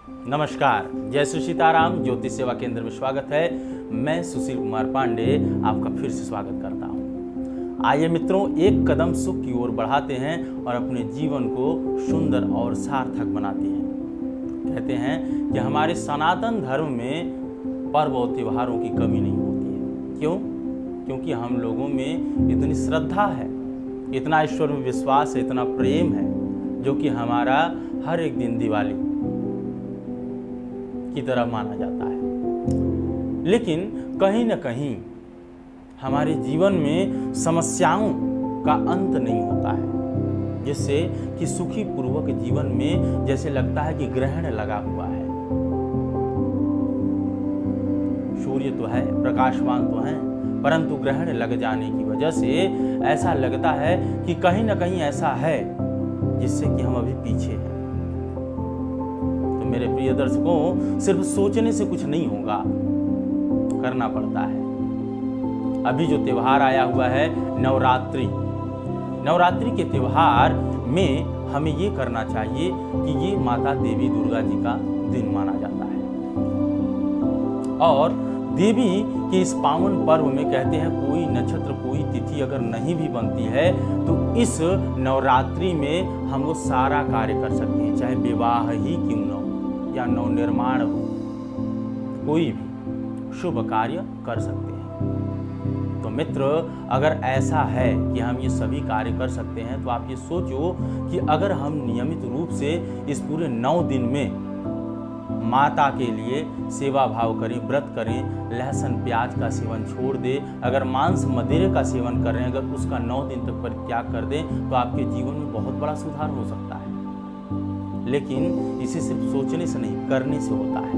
नमस्कार, जय श्री सीताराम। ज्योतिष सेवा केंद्र में स्वागत है। मैं सुशील कुमार पांडे आपका फिर से स्वागत करता हूं। आइए मित्रों, एक कदम सुख की ओर बढ़ाते हैं और अपने जीवन को सुंदर और सार्थक बनाते हैं। कहते हैं कि हमारे सनातन धर्म में पर्व और त्योहारों की कमी नहीं होती है। क्यों? क्योंकि हम लोगों में इतनी श्रद्धा है, इतना ईश्वर में विश्वास है, इतना प्रेम है, जो कि हमारा हर एक दिन दिवाली की तरह माना जाता है। लेकिन कहीं न कहीं हमारे जीवन में समस्याओं का अंत नहीं होता है, जिससे कि सुखी पूर्वक जीवन में जैसे लगता है कि ग्रहण लगा हुआ है। सूर्य तो है, प्रकाशवान तो है, परंतु ग्रहण लग जाने की वजह से ऐसा लगता है कि कहीं न कहीं ऐसा है जिससे कि हम अभी पीछे हैं। मेरे प्रिय दर्शकों, सिर्फ सोचने से कुछ नहीं होगा, करना पड़ता है। अभी जो त्योहार आया हुआ है नवरात्रि के त्योहार में हमें ये करना चाहिए कि ये माता देवी दुर्गा जी का दिन माना जाता है। और देवी के इस पावन पर्व में कहते हैं कोई नक्षत्र, कोई तिथि अगर नहीं भी बनती है तो इस नवरात्रि में हम लोग सारा कार्य कर सकते हैं, चाहे विवाह ही क्यों न हो या नवनिर्माण हो, कोई भी शुभ कार्य कर सकते हैं। तो मित्र, अगर ऐसा है कि हम ये सभी कार्य कर सकते हैं तो आप ये सोचो कि अगर हम नियमित रूप से इस पूरे 9 दिन में माता के लिए सेवा भाव करें, व्रत करें, लहसुन प्याज का सेवन छोड़ दें, अगर मांस मदिरे का सेवन कर रहे हैं, अगर उसका 9 दिन तक परित्याग कर दें तो आपके जीवन में बहुत बड़ा सुधार हो सकता है। लेकिन इसे सिर्फ सोचने से नहीं, करने से होता है।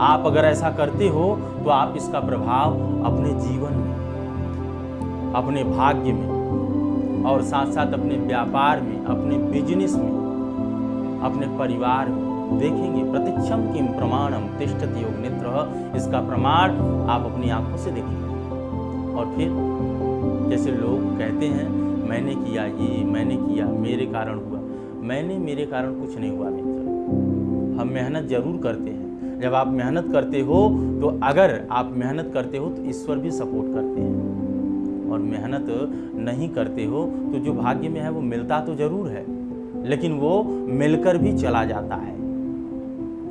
आप अगर ऐसा करते हो तो आप इसका प्रभाव अपने जीवन में, अपने भाग्य में और साथ साथ अपने व्यापार में, अपने बिजनेस में, अपने परिवार में देखेंगे। प्रतीक्षम किम प्रमाणम तिष्ठति योग नेत्रः, इसका प्रमाण आप अपनी आंखों से देखेंगे। और फिर जैसे लोग कहते हैं मैंने किया ये, मैंने किया, मेरे कारण हुआ। मेरे कारण कुछ नहीं हुआ मित्र। हम मेहनत जरूर करते हैं। जब आप मेहनत करते हो तो अगर आप मेहनत करते हो तो ईश्वर भी सपोर्ट करते हैं, और मेहनत नहीं करते हो तो जो भाग्य में है वो मिलता तो जरूर है, लेकिन वो मिलकर भी चला जाता है।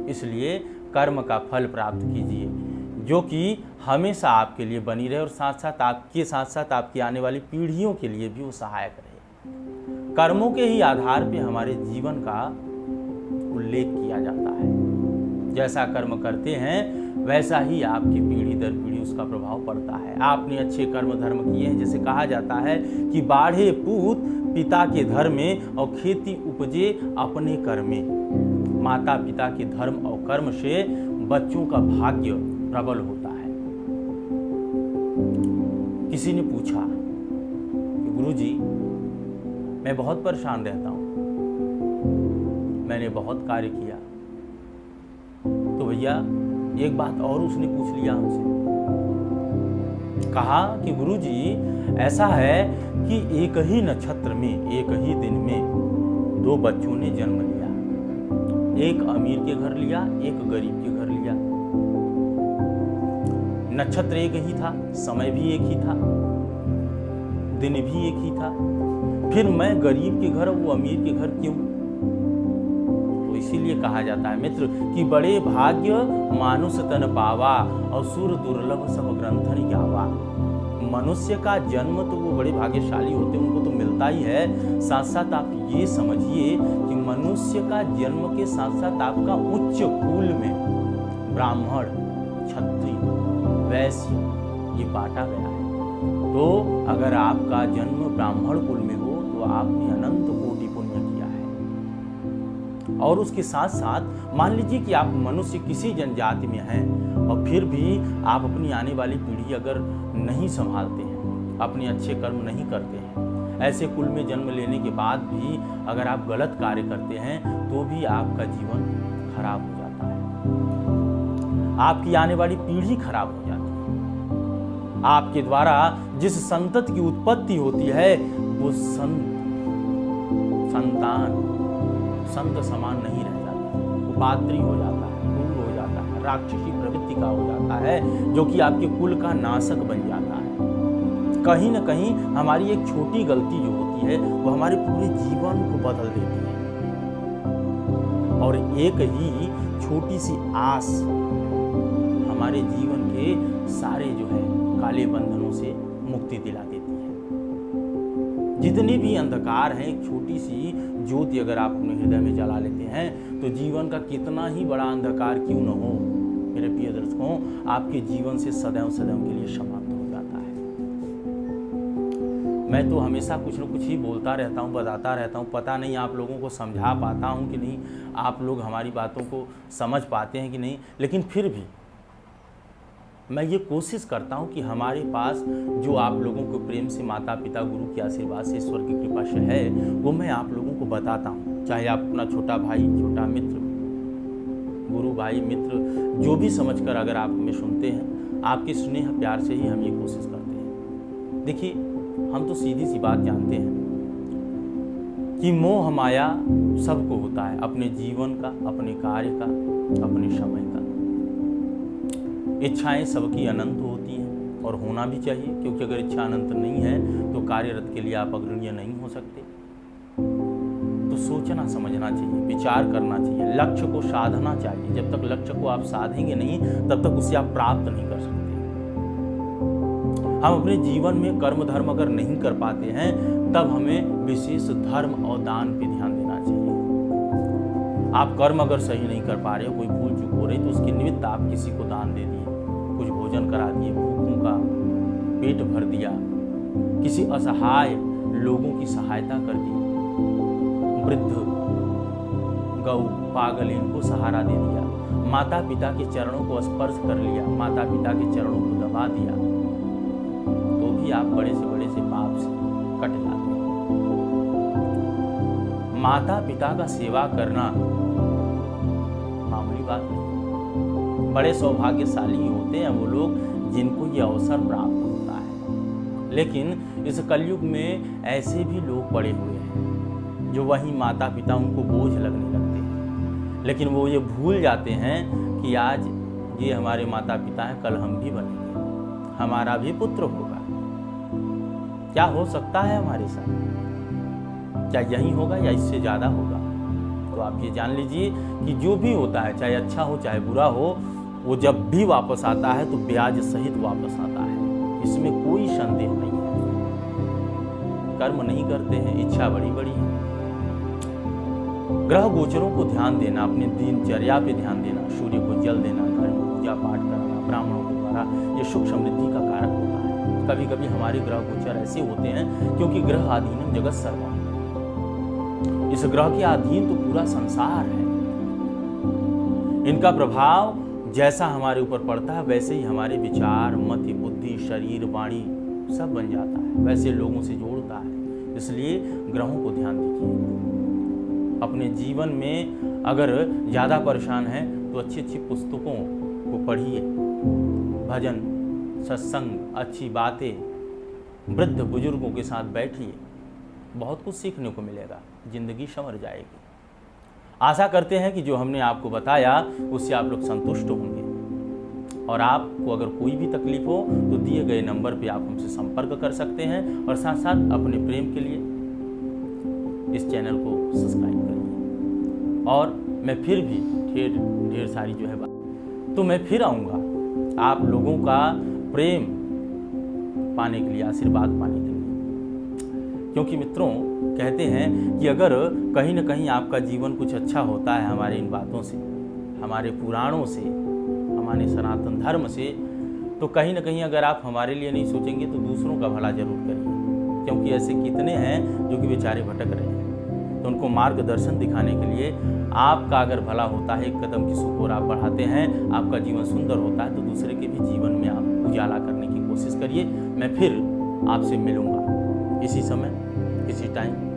इसलिए कर्म का फल प्राप्त कीजिए जो कि हमेशा आपके लिए बनी रहे और साथ साथ आपकी आने वाली पीढ़ियों के लिए भी वो सहायक रहे। कर्मों के ही आधार पे हमारे जीवन का उल्लेख किया जाता है। जैसा कर्म करते हैं वैसा ही आपकी पीढ़ी दर पीढ़ी उसका प्रभाव पड़ता है। आपने अच्छे कर्म धर्म किए हैं, जैसे कहा जाता है कि बाढ़े पूत पिता के धर्म में और खेती उपजे अपने कर्म में। माता पिता के धर्म और कर्म से बच्चों का भाग्य प्रबल होता है। किसी ने पूछा कि गुरुजी, मैं बहुत परेशान रहता हूं, मैंने बहुत कार्य किया, तो भैया एक बात और उसने पूछ लिया हमसे। कहा कि गुरुजी, ऐसा है कि एक ही नक्षत्र में, एक ही दिन में 2 बच्चों ने जन्म लिया। एक अमीर के घर लिया, एक गरीब के घर लिया। नक्षत्र एक ही था, समय भी एक ही था, दिन भी एक ही था। फिर मैं गरीब के घर, वो अमीर के घर क्यों? तो इसीलिए कहा जाता है मित्र कि बड़े भाग्य मानुष तन पावा और सुर दुर्लभ सब ग्रंथन गावा। मनुष्य का जन्म तो वो बड़े भाग्यशाली होते हैं, उनको तो मिलता ही है। साथ साथ आप ये समझिए कि मनुष्य का जन्म के साथ साथ आपका उच्च कुल में ब्राह्मण, क्षत्रिय, वैश्य ये बांटा गया है। तो अगर आपका जन्म ब्राह्मण कुल में हो तो आपने अनंत कोटि पुण्य किया है। और उसके साथ साथ मान लीजिए कि आप मनुष्य किसी जनजाति में हैं और फिर भी आप अपनी आने वाली पीढ़ी अगर नहीं संभालते हैं, अपने अच्छे कर्म नहीं करते हैं, ऐसे कुल में जन्म लेने के बाद भी अगर आप गलत कार्य करते हैं तो भी आपका जीवन खराब हो जाता है, आपकी आने वाली पीढ़ी खराब हो जाती है। आपके द्वारा जिस संतति की उत्पत्ति होती है वो संतान संत समान नहीं रह जाता, वो पात्री हो जाता है, क्रूर हो जाता है, राक्षसी प्रवृत्ति का हो जाता है, जो कि आपके कुल का नाशक बन जाता है। कहीं न कहीं हमारी एक छोटी गलती जो होती है वो हमारे पूरे जीवन को बदल देती है, और एक ही छोटी सी आस हमारे जीवन के सारे जो है काले बंधनों से मुक्ति दिला देती है। जितने भी अंधकार हैं, एक छोटी सी ज्योति अगर आप अपने हृदय में जला लेते हैं तो जीवन का कितना ही बड़ा अंधकार क्यों न हो, मेरे प्रिय दर्शकों, आपके जीवन से सदैव सदैव के लिए समाप्त हो जाता है। मैं तो हमेशा कुछ न कुछ ही बोलता रहता हूँ, बताता रहता हूँ, पता नहीं आप लोगों को समझा पाता हूँ कि नहीं, आप लोग हमारी बातों को समझ पाते हैं कि नहीं, लेकिन फिर भी मैं ये कोशिश करता हूँ कि हमारे पास जो आप लोगों को प्रेम से माता पिता गुरु के आशीर्वाद से ईश्वर की कृपा से है, वो मैं आप लोगों को बताता हूँ। चाहे आप अपना छोटा भाई, छोटा मित्र, गुरु भाई, मित्र, जो भी समझकर अगर आप हमें सुनते हैं, आपके स्नेह प्यार से ही हम ये कोशिश करते हैं। देखिए, हम तो सीधी सी बात जानते हैं कि मोह माया सबको होता है, अपने जीवन का, अपने कार्य का, अपने समय का। इच्छाएं सबकी अनंत होती हैं और होना भी चाहिए, क्योंकि अगर इच्छा अनंत नहीं है तो कार्यरत के लिए आप अग्रणीय नहीं हो सकते। तो सोचना समझना चाहिए, विचार करना चाहिए, लक्ष्य को साधना चाहिए। जब तक लक्ष्य को आप साधेंगे नहीं, तब तक उसे आप प्राप्त नहीं कर सकते। हम अपने जीवन में कर्म धर्म अगर नहीं कर पाते हैं, तब हमें विशेष धर्म और दान पे ध्यान देना चाहिए। आप कर्म अगर सही नहीं कर पा रहे हो, कोई भूल चूक हो रही, तो उसके निमित्त आप किसी को दान दे दिए, कुछ भोजन करा दिए, भूखों का पेट भर दिया, किसी असहाय लोगों की सहायता कर दी, वृद्ध, गौ, पागल, इनको सहारा दे दिया, माता पिता के चरणों को स्पर्श कर लिया, माता पिता के चरणों को दबा दिया, तो भी आप बड़े से पाप से कट जाते हैं। माता पिता का सेवा करना मामूली बात नहीं। बड़े सौभाग्यशाली होते हैं वो लोग जिनको ये अवसर प्राप्त होता है। लेकिन इस कलयुग में ऐसे भी लोग पड़े हुए हैं जो वही माता पिता उनको बोझ लगने लगते हैं, लेकिन वो ये भूल जाते हैं कि आज ये हमारे माता पिता हैं, कल हम भी बनेंगे, हमारा भी पुत्र होगा। क्या हो सकता है हमारे साथ? क्या यही होगा या इससे ज़्यादा होगा? तो आप ये जान लीजिए कि जो भी होता है, चाहे अच्छा हो चाहे बुरा हो, वो जब भी वापस आता है तो ब्याज सहित वापस आता है, इसमें कोई संदेह नहीं है। कर्म नहीं करते हैं, इच्छा बड़ी बड़ी है। ग्रह गोचरों को ध्यान देना, अपने दिनचर्या पे ध्यान देना, सूर्य को जल देना, घर में पूजा पाठ करना, ब्राह्मणों के द्वारा, ये सुख समृद्धि का कारक होता है। कभी कभी हमारे ग्रह गोचर ऐसे होते हैं क्योंकि ग्रह अधीनम जगत सर्वम, इस ग्रह के अधीन तो पूरा संसार है। इनका प्रभाव जैसा हमारे ऊपर पड़ता है वैसे ही हमारे विचार, मति, बुद्धि, शरीर, वाणी सब बन जाता है, वैसे लोगों से जोड़ता है। इसलिए ग्रहों को ध्यान दीजिए। अपने जीवन में अगर ज़्यादा परेशान हैं तो अच्छी अच्छी पुस्तकों को पढ़िए, भजन, सत्संग, अच्छी बातें, वृद्ध बुजुर्गों के साथ बैठिए, बहुत कुछ सीखने को मिलेगा, जिंदगी संवर जाएगी। आशा करते हैं कि जो हमने आपको बताया उससे आप लोग संतुष्ट होंगे, और आपको अगर कोई भी तकलीफ हो तो दिए गए नंबर पे आप हमसे संपर्क कर सकते हैं, और साथ साथ अपने प्रेम के लिए इस चैनल को सब्सक्राइब करिए। और मैं फिर भी ढेर सारी जो है बात, तो मैं फिर आऊँगा आप लोगों का प्रेम पाने के लिए, आशीर्वाद पाने के लिए। क्योंकि मित्रों, कहते हैं कि अगर कहीं न कहीं आपका जीवन कुछ अच्छा होता है हमारे इन बातों से, हमारे पुराणों से, हमारे सनातन धर्म से, तो कहीं न कहीं अगर आप हमारे लिए नहीं सोचेंगे तो दूसरों का भला जरूर करिए। क्योंकि ऐसे कितने हैं जो कि बेचारे भटक रहे हैं, तो उनको मार्गदर्शन दिखाने के लिए आपका अगर भला होता है, एक कदम की सुख और आप बढ़ाते हैं, आपका जीवन सुंदर होता है, तो दूसरे के भी जीवन में आप उजाला करने की कोशिश करिए। मैं फिर आपसे मिलूँगा इसी समय, इसी टाइम।